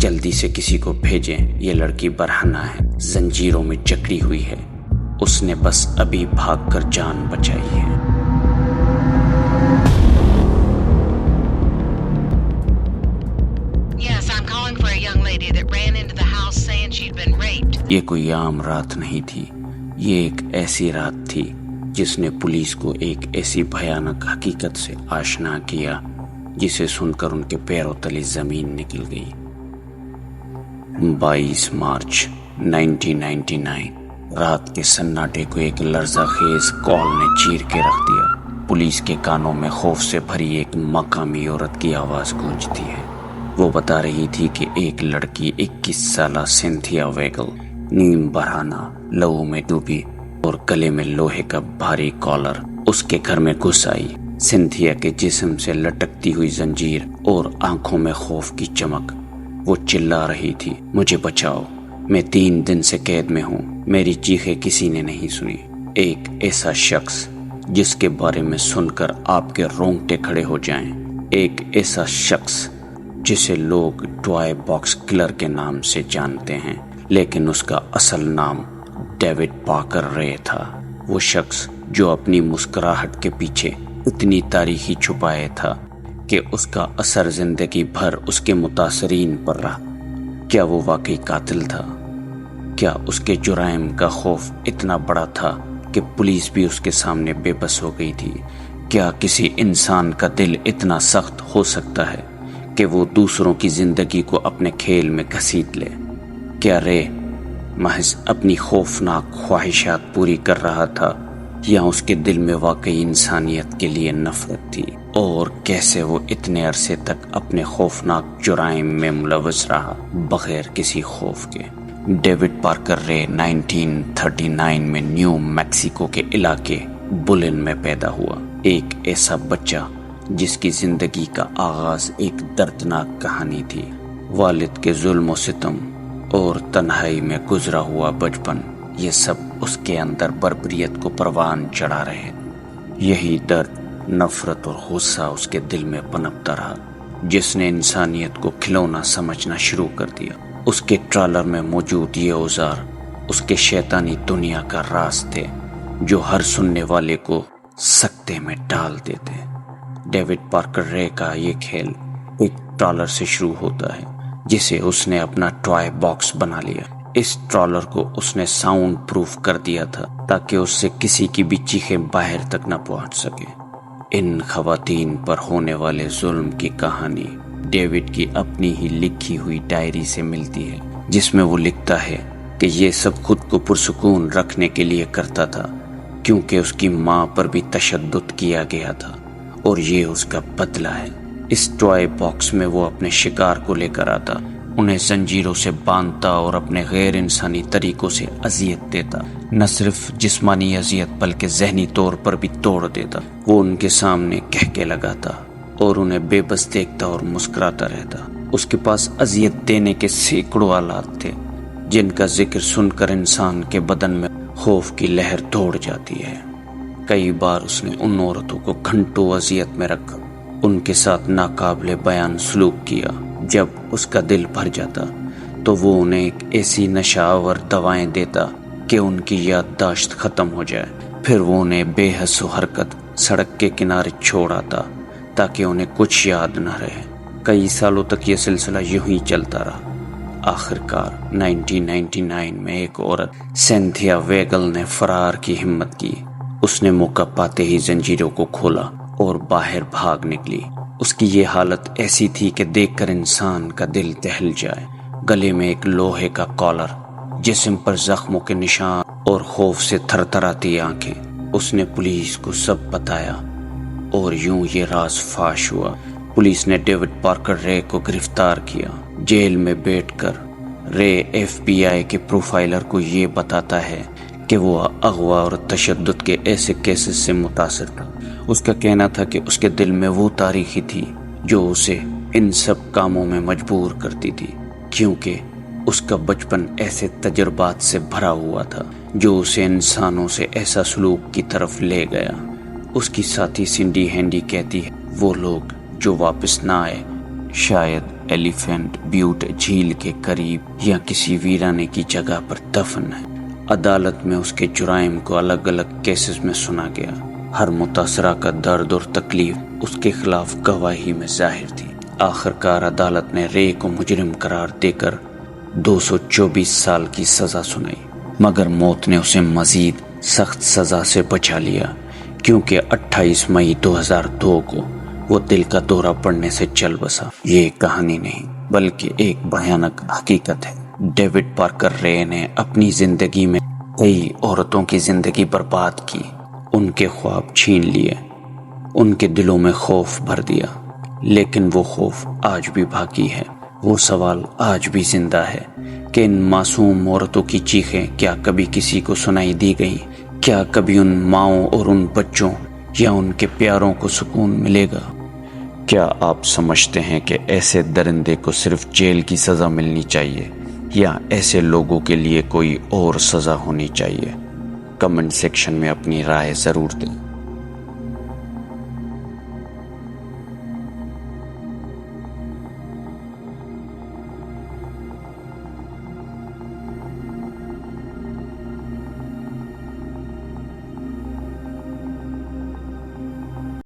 جلدی سے کسی کو بھیجیں، یہ لڑکی برہنہ ہے، زنجیروں میں جکڑی ہوئی ہے، اس نے بس ابھی بھاگ کر جان بچائی ہے۔ یہ کوئی عام رات نہیں تھی، یہ ایک ایسی رات تھی جس نے پولیس کو ایک ایسی بھیانک حقیقت سے آشنا کیا جسے سن کر ان کے پیروں تلے زمین نکل گئی۔ 22 مارچ 1999 رات کے سناٹے کو ایک لرزہ خیز کال نے چیر کے رکھ دیا۔ پولیس کے کانوں میں خوف سے بھری ایک مقامی عورت کی آواز گونجتی ہے۔ وہ بتا رہی تھی کہ ایک لڑکی 21 سالہ سینتھیا ویگل نیم برہنہ لہو میں ڈوبی اور گلے میں لوہے کا بھاری کالر اس کے گھر میں گھس آئی۔ سینتھیا کے جسم سے لٹکتی ہوئی زنجیر اور آنکھوں میں خوف کی چمک، وہ چلا رہی تھی، مجھے بچاؤ، میں 3 دن سے قید میں ہوں۔ میری چیخیں کسی نے نہیں سنی۔ ایک ایسا شخص جس کے بارے میں سن کر آپ کے رونگٹے کھڑے ہو جائیں، ایک ایسا شخص جسے لوگ ٹوائے باکس کلر کے نام سے جانتے ہیں، لیکن اس کا اصل نام ڈیوڈ پارکر رے تھا۔ وہ شخص جو اپنی مسکراہٹ کے پیچھے اتنی تاریخی چھپائے تھا کہ اس کا اثر زندگی بھر اس کے متاثرین پر رہا۔ کیا وہ واقعی قاتل تھا؟ کیا اس کے جرائم کا خوف اتنا بڑا تھا کہ پولیس بھی اس کے سامنے بے بس ہو گئی تھی؟ کیا کسی انسان کا دل اتنا سخت ہو سکتا ہے کہ وہ دوسروں کی زندگی کو اپنے کھیل میں گھسیٹ لے؟ کیا رے محض اپنی خوفناک خواہشات پوری کر رہا تھا یا اس کے دل میں واقعی انسانیت کے لیے نفرت تھی؟ اور کیسے وہ اتنے عرصے تک اپنے خوفناک جرائم میں ملوث رہا بغیر کسی خوف کے؟ ڈیوڈ پارکر رے 1939 میں نیو میکسیکو کے علاقے بولن میں پیدا ہوا، ایک ایسا بچہ جس کی زندگی کا آغاز ایک دردناک کہانی تھی۔ والد کے ظلم و ستم اور تنہائی میں گزرا ہوا بچپن، یہ سب اس کے اندر بربریت کو پروان چڑھا رہے۔ یہی درد، نفرت اور غصہ اس کے دل میں پنپتا رہا، جس نے انسانیت کو کھلونا سمجھنا شروع کر دیا۔ اس کے ٹرالر میں موجود یہ اوزار اس کے شیطانی دنیا کا راز تھے جو ہر سننے والے کو سکتے میں ڈال دیتے۔ ڈیوڈ پارکر رے کا یہ کھیل ایک ٹرالر سے شروع ہوتا ہے جسے اس نے اپنا ٹوائے باکس بنا لیا۔ اس ٹرالر کو اس نے ساؤنڈ پروف کر دیا تھا تاکہ اس سے کسی کی بھی چیخیں باہر تک نہ پہنچ سکے۔ ان خواتین پر ہونے والے ظلم کی کہانی ڈیوڈ کی اپنی ہی لکھی ہوئی ڈائری سے ملتی ہے، جس میں وہ لکھتا ہے کہ یہ سب خود کو پرسکون رکھنے کے لیے کرتا تھا کیونکہ اس کی ماں پر بھی تشدد کیا گیا تھا اور یہ اس کا بدلہ ہے۔ اس ٹوائے باکس میں وہ اپنے شکار کو لے کر آتا، انہیں زنجیروں سے باندھتا اور اپنے غیر انسانی طریقوں سے اذیت دیتا، نہ صرف جسمانی اذیت بلکہ ذہنی طور پر بھی توڑ دیتا۔ وہ ان کے سامنے کہکے لگاتا اور انہیں بے بس دیکھتا اور مسکراتا رہتا۔ اس کے پاس اذیت دینے کے سینکڑوں آلات تھے جن کا ذکر سن کر انسان کے بدن میں خوف کی لہر دوڑ جاتی ہے۔ کئی بار اس نے ان عورتوں کو گھنٹوں اذیت میں رکھا، ان کے ساتھ ناقابل بیان سلوک کیا۔ جب اس کا دل بھر جاتا تو وہ انہیں ایک ایسی نشہ آور دوائیں دیتا کہ ان کی یادداشت ختم ہو جائے، پھر وہ انہیں بے حس و حرکت سڑک کے کنارے چھوڑ آتا تاکہ انہیں کچھ یاد نہ رہے۔ کئی سالوں تک یہ سلسلہ یوں ہی چلتا رہا۔ آخرکار 1999 میں ایک عورت سینتھیا ویگل نے فرار کی ہمت کی۔ اس نے موقع پاتے ہی زنجیروں کو کھولا اور باہر بھاگ نکلی۔ اس کی یہ حالت ایسی تھی کہ دیکھ کر انسان کا دل دہل جائے۔ گلے میں ایک لوہے کا کالر، جسم پر زخموں کے نشان اور خوف سے تھر تھراتی آنکھیں۔ اس نے پولیس کو سب بتایا اور یوں یہ راز فاش ہوا۔ پولیس نے ڈیوڈ پارکر رے کو گرفتار کیا۔ جیل میں بیٹھ کر رے FBI کے پروفائلر کو یہ بتاتا ہے کہ وہ اغوا اور تشدد کے ایسے کیسز سے متاثر تھا۔ اس کا کہنا تھا کہ اس کے دل میں وہ تاریخی تھی جو اسے ان سب کاموں میں مجبور کرتی تھی، کیونکہ اس کا بچپن ایسے تجربات سے بھرا ہوا تھا جو اسے انسانوں سے ایسا سلوک کی طرف لے گیا۔ اس کی ساتھی سنڈی ہینڈی کہتی ہے وہ لوگ جو واپس نہ آئے شاید ایلیفینٹ بیوٹ جھیل کے قریب یا کسی ویرانے کی جگہ پر دفن ہے۔ عدالت میں اس کے جرائم کو الگ الگ کیسز میں سنا گیا۔ ہر متاثرہ کا درد اور تکلیف اس کے خلاف گواہی میں ظاہر تھی۔ آخر کار عدالت نے رے کو مجرم قرار دے کر 224 سال کی سزا سنائی، مگر موت نے اسے مزید سخت سزا سے بچا لیا، کیونکہ 28 مئی 2002 کو وہ دل کا دورہ پڑنے سے چل بسا۔ یہ ایک کہانی نہیں بلکہ ایک بھیانک حقیقت ہے۔ ڈیوڈ پارکر رے نے اپنی زندگی میں کئی عورتوں کی زندگی برباد کی، ان کے خواب چھین لیے، ان کے دلوں میں خوف بھر دیا، لیکن وہ خوف آج بھی باقی ہے۔ وہ سوال آج بھی زندہ ہے کہ ان معصوم عورتوں کی چیخیں کیا کبھی کسی کو سنائی دی گئیں؟ کیا کبھی ان ماؤں اور ان بچوں یا ان کے پیاروں کو سکون ملے گا؟ کیا آپ سمجھتے ہیں کہ ایسے درندے کو صرف جیل کی سزا ملنی چاہیے یا ایسے لوگوں کے لیے کوئی اور سزا ہونی چاہیے؟ کمنٹ سیکشن میں اپنی رائے ضرور دیں۔